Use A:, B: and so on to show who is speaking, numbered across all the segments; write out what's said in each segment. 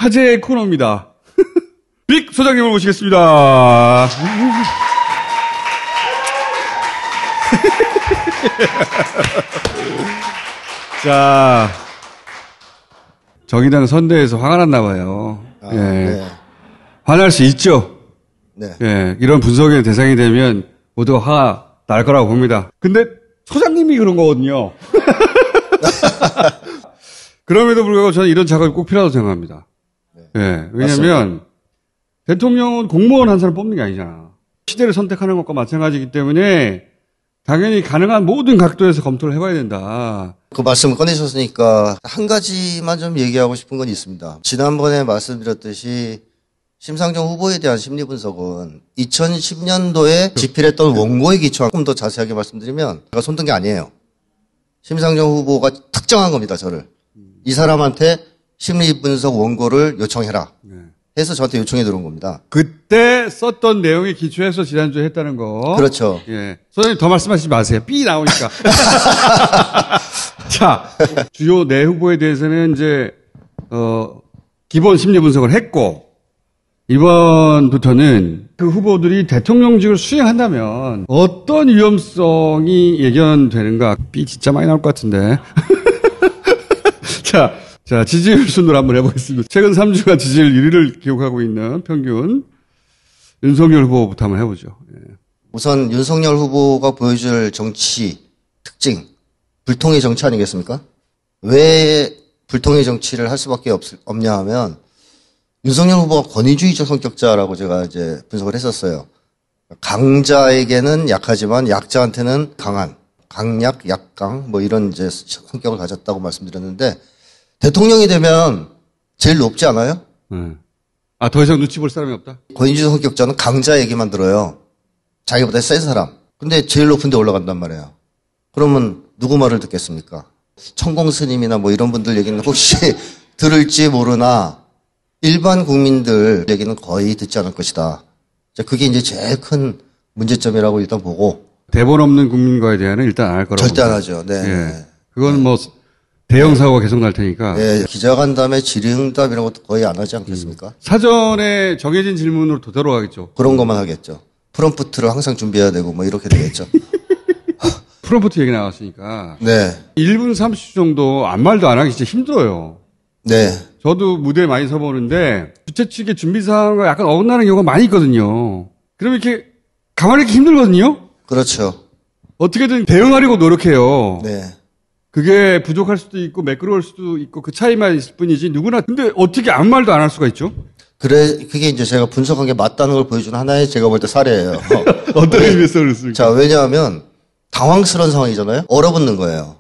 A: 화제의 코너입니다. 빅 소장님을 모시겠습니다. 자, 정의당 선대에서 화가 났나 봐요. 예. 네. 화날 수 있죠. 네. 예. 이런 분석의 대상이 되면 모두가 화가 날 거라고 봅니다. 근데 소장님이 그런 거거든요. 그럼에도 불구하고 저는 이런 작업이 꼭 필요하다고 생각합니다. 네. 예. 왜냐면 대통령은 공무원 한 사람 뽑는 게 아니잖아. 시대를 선택하는 것과 마찬가지이기 때문에 당연히 가능한 모든 각도에서 검토를 해봐야 된다.
B: 그 말씀을 꺼내셨으니까 한 가지만 좀 얘기하고 싶은 건 있습니다. 지난번에 말씀드렸듯이 심상정 후보에 대한 심리 분석은 2010년도에 집필했던 원고에 기초한 조금 더 자세하게 말씀드리면 제가 손든 게 아니에요. 심상정 후보가 특정한 겁니다, 저를. 이 사람한테 심리 분석 원고를 요청해라. 해서 저한테 요청이 들어온 겁니다.
A: 그때 썼던 내용에 기초해서 지난주에 했다는 거.
B: 그렇죠.
A: 예. 소장님 더 말씀하시지 마세요. 삐 나오니까. 자, 주요 네 후보에 대해서는 이제, 기본 심리 분석을 했고, 이번부터는 그 후보들이 대통령직을 수행한다면 어떤 위험성이 예견되는가. 삐 진짜 많이 나올 것 같은데. 자, 지지율 순으로 한번 해보겠습니다. 최근 3주간 지지율 1위를 기록하고 있는 평균 윤석열 후보부터 한번 해보죠. 예.
B: 우선 윤석열 후보가 보여줄 정치 특징, 불통의 정치 아니겠습니까? 왜 불통의 정치를 할 수밖에 없냐 하면 윤석열 후보가 권위주의적 성격자라고 제가 이제 분석을 했었어요. 강자에게는 약하지만 약자한테는 강한, 강약, 약강 뭐 이런 이제 성격을 가졌다고 말씀드렸는데 대통령이 되면 제일 높지 않아요?
A: 아, 더 이상 눈치 볼 사람이 없다?
B: 권위주의 성격자는 강자 얘기만 들어요. 자기보다 센 사람. 근데 제일 높은 데 올라간단 말이에요. 그러면 누구 말을 듣겠습니까? 천공 스님이나 뭐 이런 분들 얘기는 혹시 들을지 모르나 일반 국민들 얘기는 거의 듣지 않을 것이다. 그게 이제 제일 큰 문제점이라고 일단 보고.
A: 대본 없는 국민과에 대한은 일단 안 할 거라고.
B: 절대 안 하죠. 네.
A: 예. 그건 뭐 대형 사고가 계속 날 테니까.
B: 네, 기자간담회 질의응답 이런 것도 거의 안 하지 않겠습니까?
A: 사전에 정해진 질문으로 되돌아가겠죠.
B: 그런 것만 하겠죠. 프롬프트를 항상 준비해야 되고 뭐 이렇게 되겠죠.
A: 프롬프트 얘기 나왔으니까.
B: 네.
A: 1분 30초 정도 아무 말도 안 하기 진짜 힘들어요.
B: 네.
A: 저도 무대 많이 서보는데 주최 측의 준비 사항과 약간 어긋나는 경우가 많이 있거든요. 그러면 이렇게 가만히 있기 힘들거든요.
B: 그렇죠.
A: 어떻게든 대응하려고 노력해요.
B: 네.
A: 그게 부족할 수도 있고 매끄러울 수도 있고 그 차이만 있을 뿐이지 누구나 근데 어떻게 아무 말도 안 할 수가 있죠?
B: 그게 이제 제가 분석한 게 맞다는 걸 보여주는 하나의 제가 볼 때 사례예요.
A: 어떤 의미에서 그렇습니까?
B: 자, 왜냐하면 당황스러운 상황이잖아요. 얼어붙는 거예요.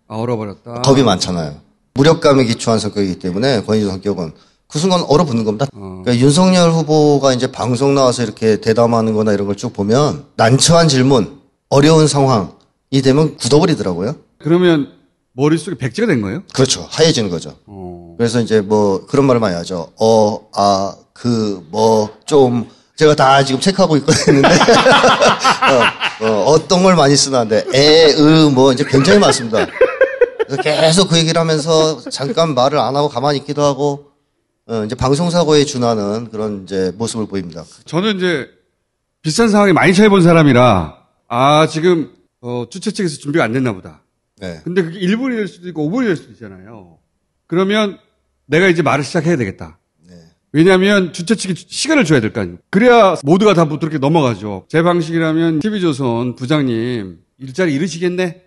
A: 아, 얼어버렸다.
B: 겁이 많잖아요. 무력감에 기초한 성격이기 때문에 권위주의 성격은 그 순간 얼어붙는 겁니다. 그러니까 윤석열 후보가 이제 방송 나와서 이렇게 대담하는 거나 이런 걸 쭉 보면 난처한 질문, 어려운 상황이 되면 굳어버리더라고요.
A: 그러면 머릿속에 백지가 된 거예요?
B: 그렇죠. 하얘지는 거죠. 그래서 이제 뭐 그런 말을 많이 하죠. 좀 제가 다 지금 체크하고 있거든요. 어떤 걸 많이 쓰는데 뭐 이제 굉장히 많습니다. 그래서 계속 그 얘기를 하면서 잠깐 말을 안 하고 가만히 있기도 하고 이제 방송사고에 준하는 그런 이제 모습을 보입니다.
A: 저는 이제 비슷한 상황에 많이 처해본 사람이라 지금 주최 측에서 준비가 안 됐나 보다.
B: 네.
A: 근데 그게 1분이 될 수도 있고 5분이 될 수도 있잖아요. 그러면 내가 이제 말을 시작해야 되겠다.
B: 네.
A: 왜냐하면 주최 측이 시간을 줘야 될 거 아니에요. 그래야 모두가 다 부드럽게 넘어가죠. 제 방식이라면 TV조선 부장님 일자리 잃으시겠네?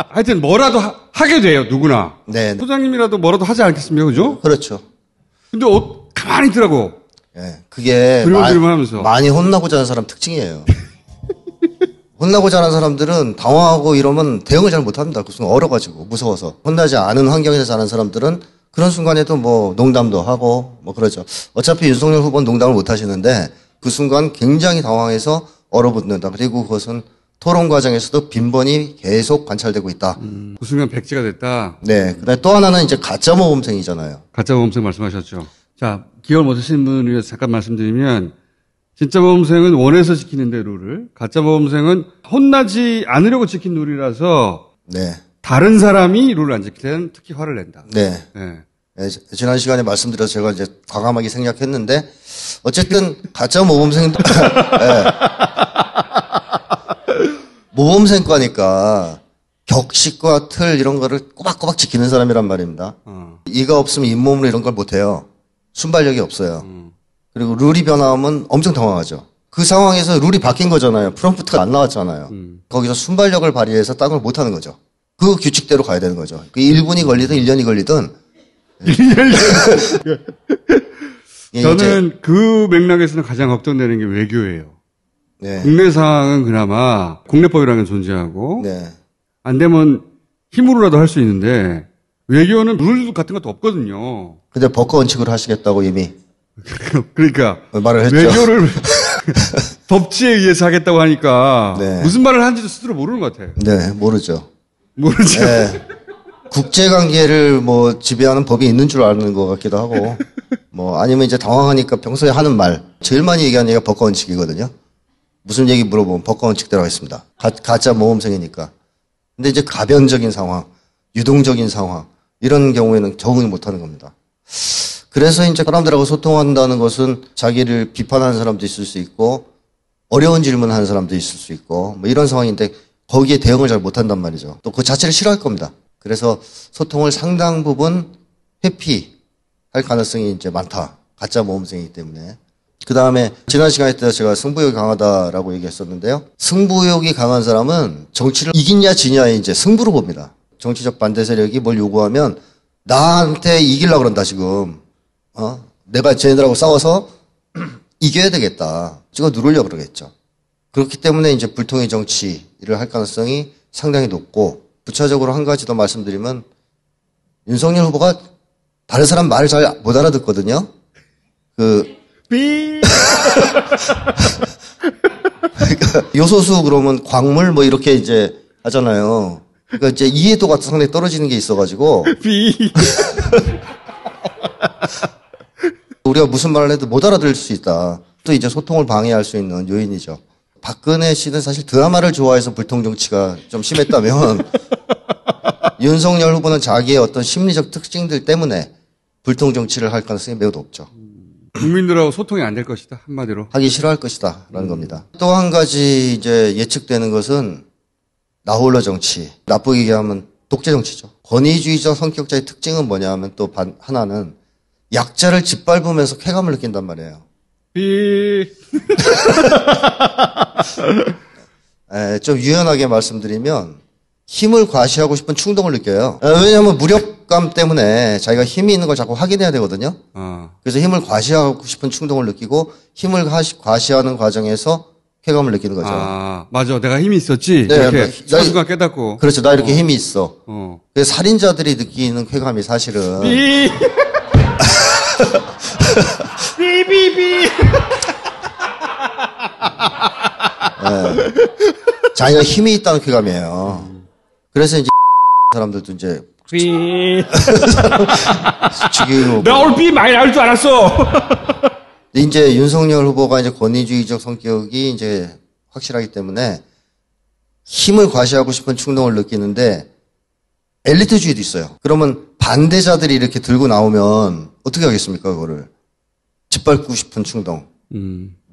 A: 하여튼 뭐라도 하게 돼요. 누구나.
B: 네.
A: 소장님이라도 뭐라도 하지 않겠습니까? 그죠?
B: 그렇죠.
A: 근데 가만히 있더라고.
B: 네. 그게
A: 하면서.
B: 많이 혼나고 자는 사람 특징이에요. 혼나고 자란 사람들은 당황하고 이러면 대응을 잘 못합니다. 그 순간 얼어가지고 무서워서. 혼나지 않은 환경에서 자란 사람들은 그런 순간에도 뭐 농담도 하고 뭐 그러죠. 어차피 윤석열 후보는 농담을 못 하시는데 그 순간 굉장히 당황해서 얼어붙는다. 그리고 그것은 토론 과정에서도 빈번히 계속 관찰되고 있다.
A: 그 순간 백지가 됐다.
B: 네. 그다음에 또 하나는 이제 가짜 모범생이잖아요.
A: 가짜 모범생 말씀하셨죠. 자, 기억을 못하시는 분을 위해서 잠깐 말씀드리면 진짜 모범생은 원해서 지키는데 룰을, 가짜 모범생은 혼나지 않으려고 지킨 룰이라서
B: 네.
A: 다른 사람이 룰을 안 지킬 때는 특히 화를 낸다.
B: 네.
A: 네.
B: 네, 지난 시간에 말씀드려서 제가 이제 과감하게 생략했는데 어쨌든 가짜 모범생도 네. 모범생과니까 격식과 틀 이런 거를 꼬박꼬박 지키는 사람이란 말입니다. 이가 없으면 잇몸으로 이런 걸 못해요. 순발력이 없어요. 그리고 룰이 변화하면 엄청 당황하죠. 그 상황에서 룰이 바뀐 거잖아요. 프롬프트가 안 나왔잖아요. 거기서 순발력을 발휘해서 딴 걸 못하는 거죠. 그 규칙대로 가야 되는 거죠. 그 1분이 걸리든 1년이 걸리든.
A: 저는 그 맥락에서는 가장 걱정되는 게 외교예요.
B: 네.
A: 국내상은 그나마 국내법이라는 게 존재하고
B: 네.
A: 안 되면 힘으로라도 할 수 있는데 외교는 룰 같은 것도 없거든요.
B: 근데 법과 원칙으로 하시겠다고 이미
A: 그러니까
B: 말을 했죠.
A: 외교를 법치에 의해서 하겠다고 하니까
B: 네.
A: 무슨 말을 하는지도 스스로 모르는 것 같아요.
B: 네, 모르죠.
A: 모르죠.
B: 네. 국제관계를 뭐 지배하는 법이 있는 줄 아는 것 같기도 하고, 뭐 아니면 이제 당황하니까 평소에 하는 말 제일 많이 얘기하는 얘기가 법과 원칙이거든요. 무슨 얘기 물어보면 법과 원칙대로 하겠습니다. 가짜 모범생이니까. 근데 이제 가변적인 상황, 유동적인 상황 이런 경우에는 적응을 못하는 겁니다. 그래서 이제 사람들하고 소통한다는 것은 자기를 비판하는 사람도 있을 수 있고 어려운 질문하는 사람도 있을 수 있고 뭐 이런 상황인데 거기에 대응을 잘 못한단 말이죠. 또 그 자체를 싫어할 겁니다. 그래서 소통을 상당 부분 회피할 가능성이 이제 많다. 가짜 모범생이기 때문에. 그 다음에 지난 시간에 때 제가 승부욕이 강하다라고 얘기했었는데요. 승부욕이 강한 사람은 정치를 이기냐 지냐에 이제 승부로 봅니다. 정치적 반대 세력이 뭘 요구하면 나한테 이기려고 그런다 지금. 내가 쟤네들하고 싸워서 이겨야 되겠다. 찍어 누르려고 그러겠죠. 그렇기 때문에 이제 불통의 정치를 할 가능성이 상당히 높고 부차적으로 한 가지 더 말씀드리면 윤석열 후보가 다른 사람 말을 잘 못 알아듣거든요. 그러니까 요소수 그러면 광물 뭐 이렇게 이제 하잖아요. 그러니까 이제 이해도가 상당히 떨어지는 게 있어가지고 우리가 무슨 말을 해도 못 알아들을 수 있다. 또 이제 소통을 방해할 수 있는 요인이죠. 박근혜 씨는 사실 드라마를 좋아해서 불통 정치가 좀 심했다면 윤석열 후보는 자기의 어떤 심리적 특징들 때문에 불통 정치를 할 가능성이 매우 높죠.
A: 국민들하고 소통이 안 될 것이다. 한마디로.
B: 하기 싫어할 것이다. 라는 겁니다. 또 한 가지 이제 예측되는 것은 나홀로 정치. 나쁘게 얘기하면 독재 정치죠. 권위주의적 성격자의 특징은 뭐냐 하면 또 하나는 약자를 짓밟으면서 쾌감을 느낀단 말이에요. 좀 유연하게 말씀드리면 힘을 과시하고 싶은 충동을 느껴요. 왜냐하면 무력감 때문에 자기가 힘이 있는 걸 자꾸 확인해야 되거든요. 그래서 힘을 과시하고 싶은 충동을 느끼고 힘을 과시하는 과정에서 쾌감을 느끼는 거죠.
A: 맞아. 내가 힘이 있었지.
B: 네,
A: 이렇게 순간 깨닫고.
B: 그렇죠. 나 이렇게 힘이 있어. 그래서 살인자들이 느끼는 쾌감이 사실은
A: 삐삐삐.
B: 자기가 힘이 있다는 쾌감이에요. 그래서 이제 사람들도 이제 죽이고.
A: 내가 오늘 삐 많이 나올 줄 알았어.
B: 이제 윤석열 후보가 이제 권위주의적 성격이 이제 확실하기 때문에 힘을 과시하고 싶은 충동을 느끼는데 엘리트주의도 있어요. 그러면 반대자들이 이렇게 들고 나오면 어떻게 하겠습니까, 그거를? 짓밟고 싶은 충동.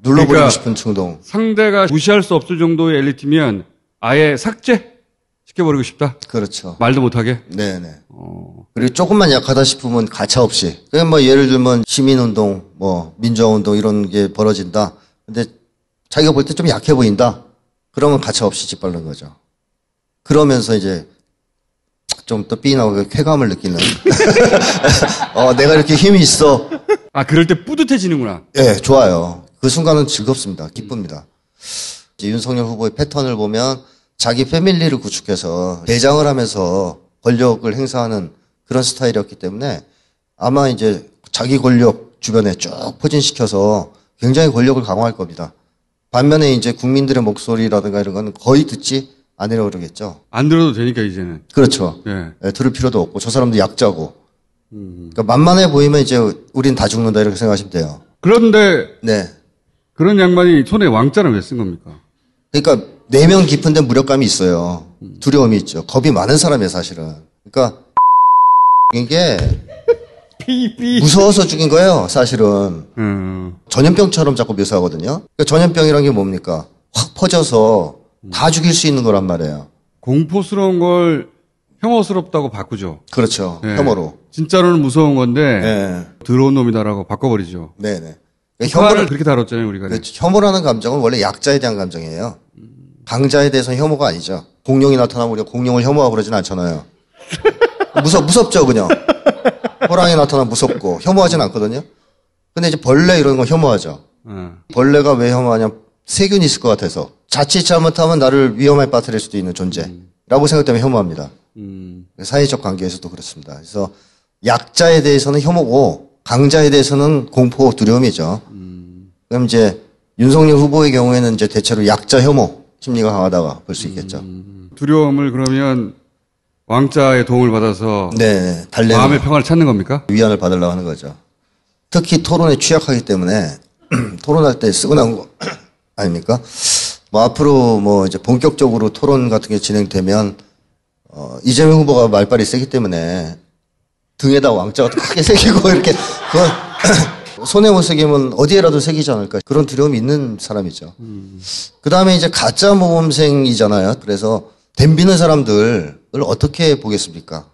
B: 눌러버리고 그러니까 싶은 충동.
A: 상대가 무시할 수 없을 정도의 엘리트면 아예 삭제시켜버리고 싶다?
B: 그렇죠.
A: 말도 못하게?
B: 네네. 그리고 조금만 약하다 싶으면 가차없이. 그냥 뭐 예를 들면 시민운동, 뭐 민주화운동 이런 게 벌어진다. 근데 자기가 볼 때 좀 약해 보인다. 그러면 가차없이 짓밟는 거죠. 그러면서 이제 좀 또 삐나고 쾌감을 느끼는. 내가 이렇게 힘이 있어.
A: 그럴 때 뿌듯해지는구나.
B: 예, 좋아요. 그 순간은 즐겁습니다. 기쁩니다. 이제 윤석열 후보의 패턴을 보면 자기 패밀리를 구축해서 대장을 하면서 권력을 행사하는 그런 스타일이었기 때문에 아마 이제 자기 권력 주변에 쭉 포진시켜서 굉장히 권력을 강화할 겁니다. 반면에 이제 국민들의 목소리라든가 이런 거는 거의 듣지 않으려고 그러겠죠.
A: 안 들어도 되니까 이제는.
B: 그렇죠. 예, 들을 필요도 없고 저 사람도 약자고. 그러니까 만만해 보이면 이제 우린 다 죽는다 이렇게 생각하시면 돼요.
A: 그런데
B: 네.
A: 그런 양반이 손에 왕자는 왜 쓴 겁니까?
B: 그러니까 내면 깊은데 무력감이 있어요. 두려움이 있죠. 겁이 많은 사람이에요, 사실은. 그러니까 이게 무서워서 죽인 거예요, 사실은. 전염병처럼 자꾸 묘사하거든요. 그러니까 전염병이란 게 뭡니까? 확 퍼져서 다 죽일 수 있는 거란 말이에요.
A: 공포스러운 걸 혐오스럽다고 바꾸죠.
B: 그렇죠.
A: 네.
B: 혐오로.
A: 진짜로는 무서운 건데
B: 네.
A: 더러운 놈이다라고 바꿔버리죠.
B: 네네.
A: 혐오를 그렇게 다뤘잖아요, 우리가.
B: 그렇죠. 혐오라는 감정은 원래 약자에 대한 감정이에요. 강자에 대해서는 혐오가 아니죠. 공룡이 나타나면 우리가 공룡을 혐오하고 그러진 않잖아요. 무섭죠, 그냥. 호랑이 나타나면 무섭고 혐오하진 않거든요. 근데 이제 벌레 이런 거 혐오하죠. 벌레가 왜 혐오하냐? 세균이 있을 것 같아서. 자칫 잘못하면 나를 위험에 빠뜨릴 수도 있는 존재라고 생각 때문에 혐오합니다. 사회적 관계에서도 그렇습니다. 그래서 약자에 대해서는 혐오고 강자에 대해서는 공포, 두려움이죠. 그럼 이제 윤석열 후보의 경우에는 이제 대체로 약자 혐오 심리가 강하다가 볼 수 있겠죠.
A: 두려움을 그러면 왕자의 도움을 받아서
B: 네,
A: 마음의 평화를 찾는 겁니까?
B: 위안을 받으려고 하는 거죠. 특히 토론에 취약하기 때문에 토론할 때 쓰고 나온 거 아닙니까? 뭐 앞으로 뭐 이제 본격적으로 토론 같은 게 진행되면 이재명 후보가 말빨이 세기 때문에 등에다 왕자가 크게 새기고 이렇게 그건 손에 못 새기면 어디에라도 새기지 않을까 그런 두려움이 있는 사람이죠. 그 다음에 이제 가짜 모범생이잖아요. 그래서 덤비는 사람들을 어떻게 보겠습니까?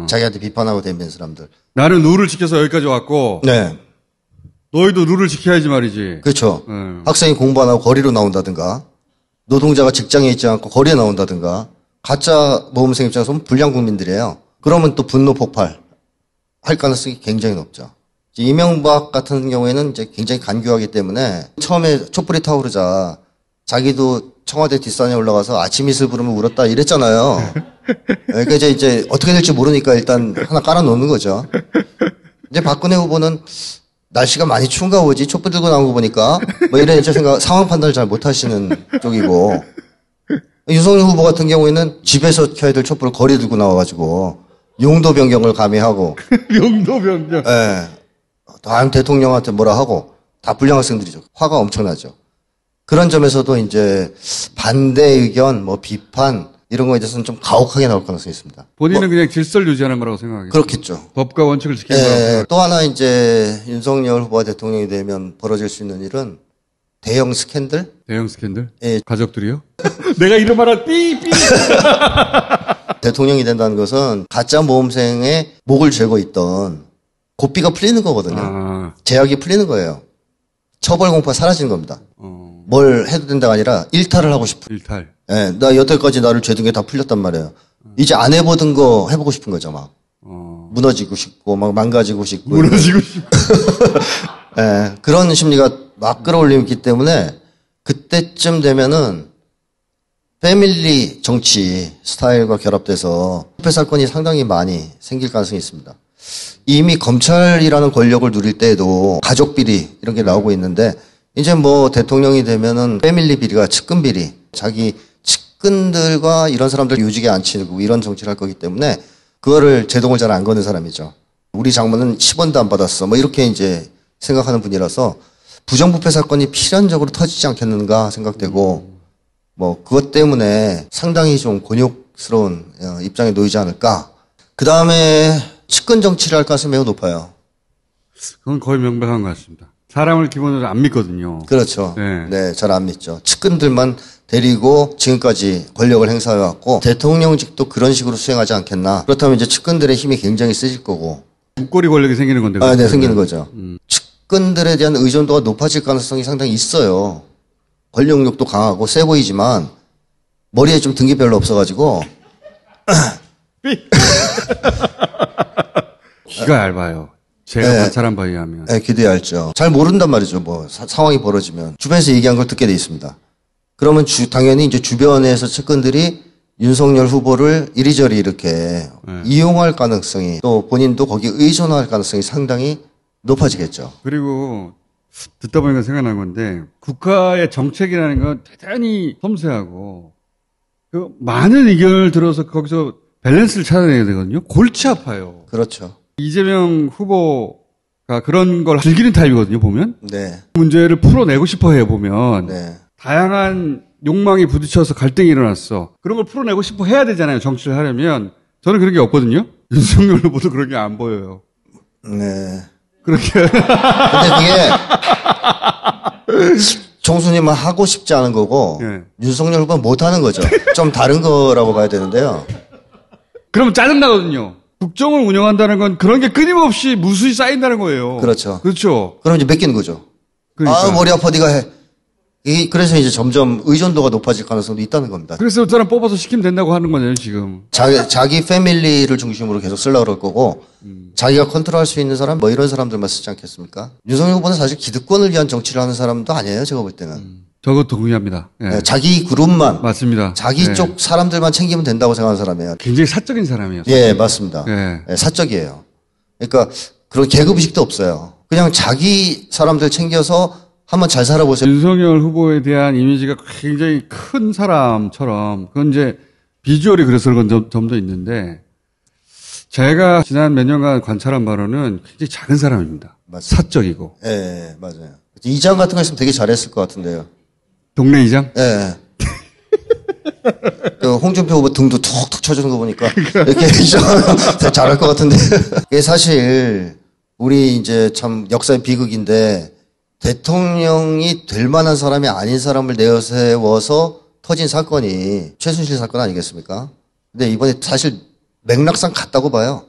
B: 자기한테 비판하고 덤비는 사람들.
A: 나는 룰을 지켜서 여기까지 왔고
B: 네.
A: 너희도 룰을 지켜야지 말이지.
B: 그렇죠. 학생이 공부 안 하고 거리로 나온다든가 노동자가 직장에 있지 않고 거리에 나온다든가 가짜 모범생 입장에서는 불량 국민들이에요. 그러면 또 분노 폭발 할 가능성이 굉장히 높죠. 이명박 같은 경우에는 이제 굉장히 간교하기 때문에 처음에 촛불이 타오르자 자기도 청와대 뒷산에 올라가서 아침 이슬 부르면 울었다 이랬잖아요. 그러니까 이제 어떻게 될지 모르니까 일단 하나 깔아놓는 거죠. 이제 박근혜 후보는 날씨가 많이 추운가 보지 촛불 들고 나온 거 보니까 뭐 이런 생각 상황 판단을 잘 못하시는 쪽이고 윤석열 후보 같은 경우에는 집에서 켜야 될 촛불을 거리에 들고 나와가지고 용도 변경을 감히 하고
A: 용도 변경.
B: 예. 다음 대통령한테 뭐라 하고 다 불량 학생들이죠. 화가 엄청나죠. 그런 점에서도 이제 반대 의견, 뭐 비판 이런 거에 대해서는 좀 가혹하게 나올 가능성이 있습니다.
A: 본인은 그냥 질서를 유지하는 거라고 생각하겠죠.
B: 그렇겠죠.
A: 법과 원칙을 지키는 거라고.
B: 또 하나 이제 윤석열 후보가 대통령이 되면 벌어질 수 있는 일은 대형 스캔들?
A: 대형 스캔들?
B: 예.
A: 가족들이요? 내가 이름 하나 삐삐.
B: 대통령이 된다는 것은 가짜 모험생의 목을 죄고 있던 고삐가 풀리는 거거든요. 제약이 풀리는 거예요. 처벌 공포가 사라지는 겁니다. 뭘 해도 된다가 아니라 일탈을 하고 싶은.
A: 일탈.
B: 예, 나 여태까지 나를 죄든 게 다 풀렸단 말이에요. 이제 안 해보던 거 해보고 싶은 거죠, 막. 무너지고 싶고, 막 망가지고 싶고.
A: 무너지고 싶고.
B: 예, 그런 심리가 막 끌어올리기 때문에 그때쯤 되면은 패밀리 정치 스타일과 결합돼서 부패 사건이 상당히 많이 생길 가능성이 있습니다. 이미 검찰이라는 권력을 누릴 때에도 가족 비리 이런 게 나오고 있는데 이제 뭐 대통령이 되면은 패밀리 비리가 측근 비리 자기 측근들과 이런 사람들 유직에 앉히고 이런 정치를 할 거기 때문에 그거를 제동을 잘 안 거는 사람이죠. 우리 장모는 10원도 안 받았어. 뭐 이렇게 이제 생각하는 분이라서 부정부패 사건이 필연적으로 터지지 않겠는가 생각되고 뭐 그것 때문에 상당히 좀 곤욕스러운 입장에 놓이지 않을까. 그 다음에 측근 정치를 할 가능성이 매우 높아요.
A: 그건 거의 명백한 것 같습니다. 사람을 기본으로 안 믿거든요.
B: 그렇죠. 네, 잘 안 믿죠. 측근들만 데리고 지금까지 권력을 행사해왔고 대통령직도 그런 식으로 수행하지 않겠나. 그렇다면 이제 측근들의 힘이 굉장히 세질 거고.
A: 목걸이 권력이 생기는 건데.
B: 네, 생기는 거죠. 측근들에 대한 의존도가 높아질 가능성이 상당히 있어요. 권력력도 강하고 세 보이지만 머리에 좀 든 게 별로 없어가지고.
A: 귀가 얇아요. 제가 관찰한 바에 의하면.
B: 네, 귀도 얇죠. 잘 모른단 말이죠. 뭐 상황이 벌어지면 주변에서 얘기한 걸 듣게 돼 있습니다. 그러면 당연히 이제 주변에서 측근들이 윤석열 후보를 이리저리 이렇게 이용할 가능성이 또 본인도 거기에 의존할 가능성이 상당히 높아지겠죠.
A: 그리고 듣다 보니까 생각난 건데 국가의 정책이라는 건 대단히 섬세하고 그 많은 의견을 들어서 거기서 밸런스를 찾아내야 되거든요. 골치 아파요.
B: 그렇죠.
A: 이재명 후보가 그런 걸 즐기는 타입이거든요, 보면.
B: 네.
A: 문제를 풀어내고 싶어 해요, 보면.
B: 네.
A: 다양한 욕망이 부딪혀서 갈등이 일어났어. 그런 걸 풀어내고 싶어 해야 되잖아요. 정치를 하려면. 저는 그런 게 없거든요. 윤석열 후보도 그런 게 안 보여요.
B: 네.
A: 그렇게.
B: 근데 그게 총수님은 하고 싶지 않은 거고
A: 네.
B: 윤석열 후보는 못하는 거죠. 좀 다른 거라고 봐야 되는데요.
A: 그러면 짜증나거든요. 국정을 운영한다는 건 그런 게 끊임없이 무수히 쌓인다는 거예요.
B: 그렇죠.
A: 그렇죠.
B: 그럼 이제 맡기는 거죠.
A: 그러니까.
B: 아, 머리 아파, 네가 해. 그래서 이제 점점 의존도가 높아질 가능성도 있다는 겁니다.
A: 그래서 그 사람 뽑아서 시키면 된다고 하는 거잖아요, 지금.
B: 자기 패밀리를 중심으로 계속 쓰려고 그럴 거고, 자기가 컨트롤할 수 있는 사람, 뭐 이런 사람들만 쓰지 않겠습니까? 윤석열 후보는 사실 기득권을 위한 정치를 하는 사람도 아니에요, 제가 볼 때는.
A: 저도 동의합니다. 예.
B: 네, 자기 그룹만,
A: 맞습니다.
B: 자기
A: 예.
B: 쪽 사람들만 챙기면 된다고 생각하는 사람이에요.
A: 굉장히 사적인 사람이에요.
B: 예, 맞습니다.
A: 예.
B: 예, 사적이에요. 그러니까 그런 계급의식도 없어요. 그냥 자기 사람들 챙겨서 한번 잘 살아보세요.
A: 윤석열 후보에 대한 이미지가 굉장히 큰 사람처럼, 그건 이제 비주얼이 그래서 그런 점도 있는데, 제가 지난 몇 년간 관찰한 바로는 굉장히 작은 사람입니다.
B: 맞습니다.
A: 사적이고.
B: 예, 맞아요. 이장 같은 거 있으면 되게 잘했을 것 같은데요.
A: 동네 이장?
B: 예. 그 홍준표 후보 등도 툭툭 쳐주는 거 보니까 이렇게 되게 잘할 것 같은데. 이게 사실 우리 이제 참 역사의 비극인데 대통령이 될 만한 사람이 아닌 사람을 내세워서 터진 사건이 최순실 사건 아니겠습니까? 근데 이번에 사실 맥락상 같다고 봐요.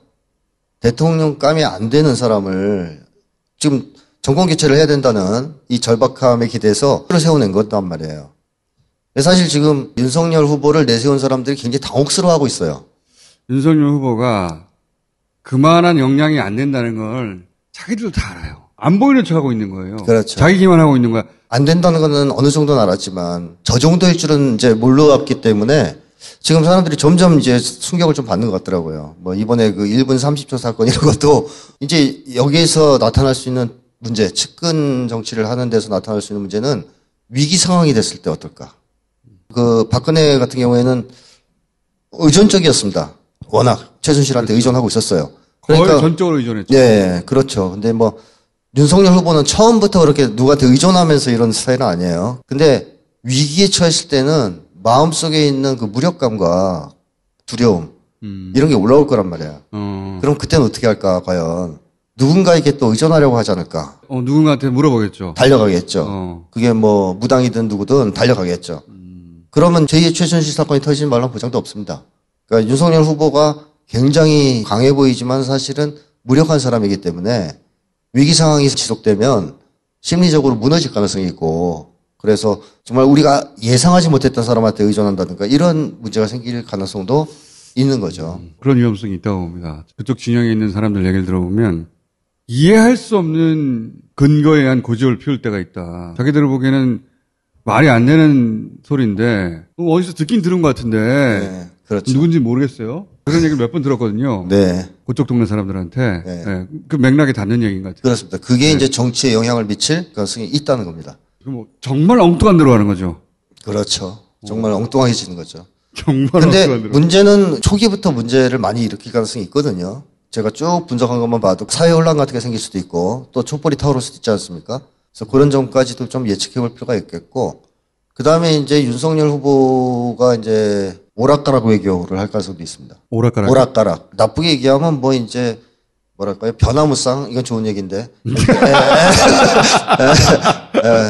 B: 대통령감이 안 되는 사람을 지금 정권 교체를 해야 된다는 이 절박함에 기대서 세워낸 거단 말이에요. 사실 지금 윤석열 후보를 내세운 사람들이 굉장히 당혹스러워하고 있어요.
A: 윤석열 후보가 그만한 역량이 안 된다는 걸 자기들도 다 알아요. 안 보이는 척하고 있는 거예요.
B: 그렇죠.
A: 자기 기만하고 있는 거야.
B: 안 된다는 거는 어느 정도는 알았지만 저 정도일 줄은 이제 몰랐기 때문에 지금 사람들이 점점 이제 충격을 좀 받는 것 같더라고요. 뭐 이번에 그 1분 30초 사건 이런 것도 이제 여기에서 나타날 수 있는 문제, 측근 정치를 하는 데서 나타날 수 있는 문제는 위기 상황이 됐을 때 어떨까? 그 박근혜 같은 경우에는 의존적이었습니다. 워낙 최순실한테 의존하고 있었어요. 그러니까
A: 거의 전적으로 의존했죠.
B: 네, 그렇죠. 근데 뭐 윤석열 후보는 처음부터 그렇게 누구한테 의존하면서 이런 스타일은 아니에요. 근데 위기에 처했을 때는 마음속에 있는 그 무력감과 두려움 이런 게 올라올 거란 말이에요. 그럼 그때는 어떻게 할까 과연? 누군가에게 또 의존하려고 하지 않을까?
A: 누군가한테 물어보겠죠.
B: 달려가겠죠. 그게 뭐 무당이든 누구든 달려가겠죠. 그러면 제2의 최순실 사건이 터지지 말란 보장도 없습니다. 그러니까 윤석열 후보가 굉장히 강해 보이지만 사실은 무력한 사람이기 때문에 위기 상황이 지속되면 심리적으로 무너질 가능성이 있고 그래서 정말 우리가 예상하지 못했던 사람한테 의존한다든가 이런 문제가 생길 가능성도 있는 거죠.
A: 그런 위험성이 있다고 봅니다. 그쪽 진영에 있는 사람들 얘기를 들어보면 이해할 수 없는 근거에 의한 고집을 피울 때가 있다. 자기들 보기에는 말이 안 되는 소리인데 어디서 듣긴 들은 것 같은데
B: 네, 그렇죠.
A: 누군지 모르겠어요. 그런 얘기를 몇 번 들었거든요.
B: 네.
A: 그쪽 동네 사람들한테
B: 네.
A: 네. 그 맥락에 닿는 얘기인 것 같아요.
B: 그렇습니다. 그게 이제 정치에 영향을 미칠 가능성이 있다는 겁니다.
A: 뭐 정말 엉뚱한 데로 가는 거죠.
B: 그렇죠. 정말 엉뚱해지는 거죠.
A: 정말
B: 근데
A: 엉뚱한 데로.
B: 문제는 초기부터 문제를 많이 일으킬 가능성이 있거든요. 제가 쭉 분석한 것만 봐도 사회 혼란 같은 게 생길 수도 있고 또 촛불이 타오를 수도 있지 않습니까? 그래서 그런 점까지도 좀 예측해 볼 필요가 있겠고 그 다음에 이제 윤석열 후보가 이제 오락가락 외교를 할 가능성도 있습니다.
A: 오락가락.
B: 오락가락. 나쁘게 얘기하면 뭐 이제 뭐랄까요? 변화무쌍? 이건 좋은 얘기인데.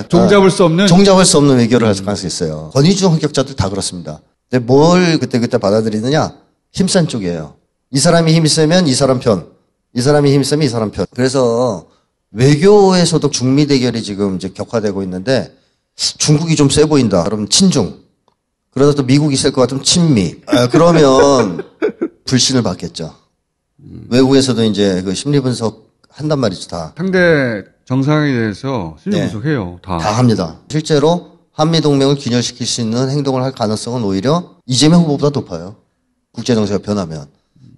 A: 종잡을 수 없는?
B: 종잡을 수 없는 외교를 할 가능성이 있어요. 권위주의 합격자들 다 그렇습니다. 근데 뭘 그때 받아들이느냐? 힘센 쪽이에요. 이 사람이 힘이 세면 이 사람 편. 이 사람이 힘이 세면 이 사람 편. 그래서 외교에서도 중미 대결이 지금 이제 격화되고 있는데 중국이 좀 세 보인다. 그러면 친중. 그러다 또 미국이 셀 것 같으면 친미. 그러면 불신을 받겠죠. 외국에서도 이제 그 심리 분석 한단 말이죠, 다.
A: 상대 정상에 대해서 심리 분석해요, 다.
B: 다 합니다. 실제로 한미동맹을 균열시킬 수 있는 행동을 할 가능성은 오히려 이재명 후보보다 높아요. 국제정세가 변하면.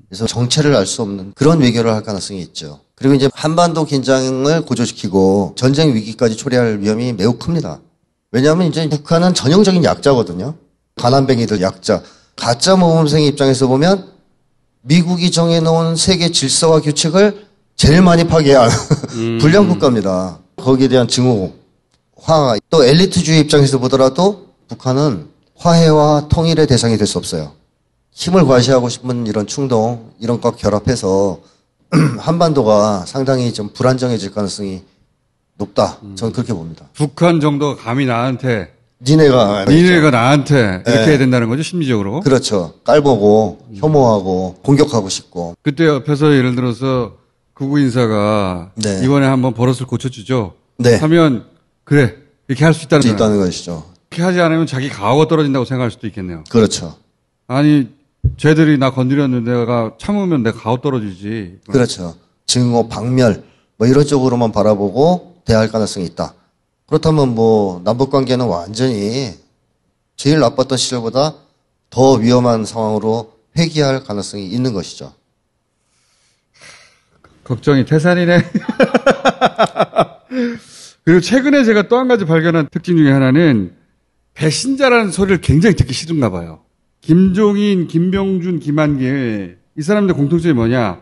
B: 그래서 정체를 알 수 없는 그런 외교를 할 가능성이 있죠. 그리고 이제 한반도 긴장을 고조시키고 전쟁 위기까지 초래할 위험이 매우 큽니다. 왜냐하면 이제 북한은 전형적인 약자거든요. 가난뱅이들 약자. 가짜 모범생의 입장에서 보면 미국이 정해놓은 세계 질서와 규칙을 제일 많이 파괴한 불량 국가입니다. 거기에 대한 증오, 화가. 또 엘리트주의 입장에서 보더라도 북한은 화해와 통일의 대상이 될 수 없어요. 힘을 과시하고 싶은 이런 충동, 이런 것 결합해서 한반도가 상당히 좀 불안정해질 가능성이 높다. 저는 그렇게 봅니다.
A: 북한 정도가 감히 나한테
B: 니네가
A: 나한테 이렇게 해야 된다는 거죠, 심리적으로.
B: 그렇죠. 깔보고 혐오하고 공격하고 싶고.
A: 그때 옆에서 예를 들어서 극우 인사가
B: 네.
A: 이번에 한번 버릇을 고쳐주죠.
B: 네.
A: 하면 그래 이렇게 할 수 있다는 거예요.
B: 것이죠.
A: 그렇게 하지 않으면 자기 가오가 떨어진다고 생각할 수도 있겠네요.
B: 그렇죠.
A: 아니 쟤들이 나 건드렸는데 내가 참으면 내가 가오 떨어지지.
B: 그렇죠. 증오, 박멸 뭐 이런 쪽으로만 바라보고 대할 가능성이 있다. 그렇다면 뭐 남북관계는 완전히 제일 나빴던 시절보다 더 위험한 상황으로 회귀할 가능성이 있는 것이죠.
A: 걱정이 태산이네. 그리고 최근에 제가 또 한 가지 발견한 특징 중에 하나는 배신자라는 소리를 굉장히 듣기 싫은가 봐요. 김종인, 김병준, 김한길 이 사람들 공통점이 뭐냐?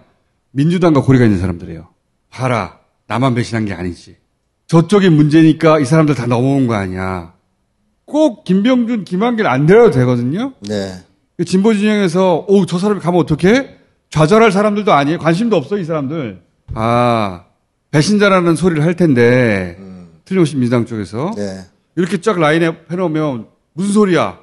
A: 민주당과 고리가 있는 사람들이에요. 봐라. 나만 배신한 게 아니지. 저쪽이 문제니까 이 사람들 다 넘어온 거 아니야. 꼭 김병준, 김한길 안 데려도 되거든요.
B: 네.
A: 진보 진영에서 저 사람이 가면 어떡해? 좌절할 사람들도 아니에요. 관심도 없어 이 사람들. 아 배신자라는 소리를 할 텐데 틀림없이 민주당 쪽에서
B: 네.
A: 이렇게 쫙 라인에 해놓으면 무슨 소리야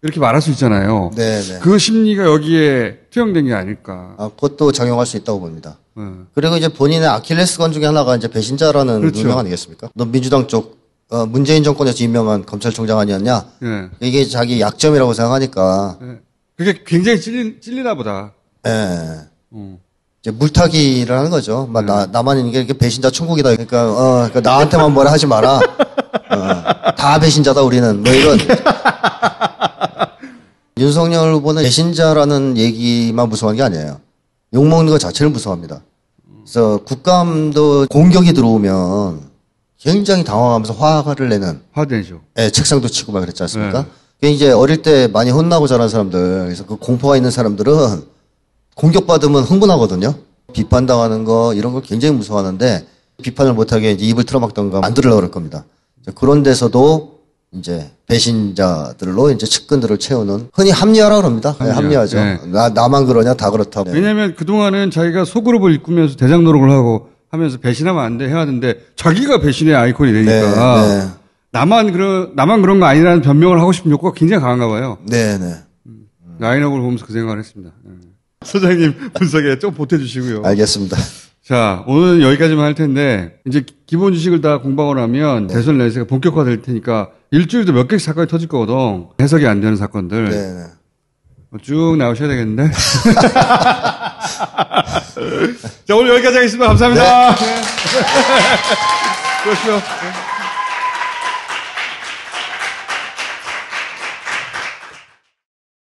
A: 이렇게 말할 수 있잖아요.
B: 네, 네.
A: 그 심리가 여기에 투영된 게 아닐까.
B: 그것도 작용할 수 있다고 봅니다.
A: 네.
B: 그리고 이제 본인의 아킬레스건 중에 하나가 이제 배신자라는
A: 그렇죠.
B: 누명 아니겠습니까? 너 민주당 쪽 문재인 정권에서 임명한 검찰총장 아니었냐?
A: 네.
B: 이게 자기 약점이라고 생각하니까.
A: 네. 그게 굉장히 찔리나 보다.
B: 예. 이제 물타기를 하는 거죠. 막 나만 있는 게 이렇게 배신자 천국이다. 그러니까 나한테만 뭐라 하지 마라. 다 배신자다 우리는. 뭐 이런. 윤석열 후보는 배신자라는 얘기만 무서워하는 게 아니에요. 욕먹는 것 자체를 무서워합니다. 그래서 국감도 공격이 들어오면 굉장히 당황하면서 화를 내는.
A: 화내죠.
B: 예, 책상도 치고 막 그랬지 않습니까? 네. 이제 어릴 때 많이 혼나고 자란 사람들, 그래서 그 공포가 있는 사람들은 공격받으면 흥분하거든요. 비판당하는 거, 이런 걸 굉장히 무서워하는데, 비판을 못하게 이제 입을 틀어막던가 만들려고 그럴 겁니다. 그런 데서도 이제 배신자들로 이제 측근들을 채우는, 흔히 합리화라고 합니다. 합리화죠.
A: 네.
B: 나만 그러냐, 다 그렇다.
A: 왜냐면 그동안은 자기가 소그룹을 이끌면서 대장 노릇을 하고 하면서 배신하면 안 돼 해야 하는데, 자기가 배신의 아이콘이 되니까,
B: 네.
A: 나만 그런 거 아니라는 변명을 하고 싶은 욕구가 굉장히 강한가 봐요.
B: 네네.
A: 라인업을 보면서 그 생각을 했습니다. 소장님 분석에 좀 보태주시고요.
B: 알겠습니다.
A: 자, 오늘은 여기까지만 할 텐데, 이제 기본 지식을 다 공부하고 나면 대선 내세가 본격화될 테니까 일주일도 몇 개씩 사건이 터질 거거든. 해석이 안 되는 사건들.
B: 네네.
A: 쭉 나오셔야 되겠는데. 자, 오늘 여기까지 하겠습니다. 감사합니다. 네. 수고하십시오.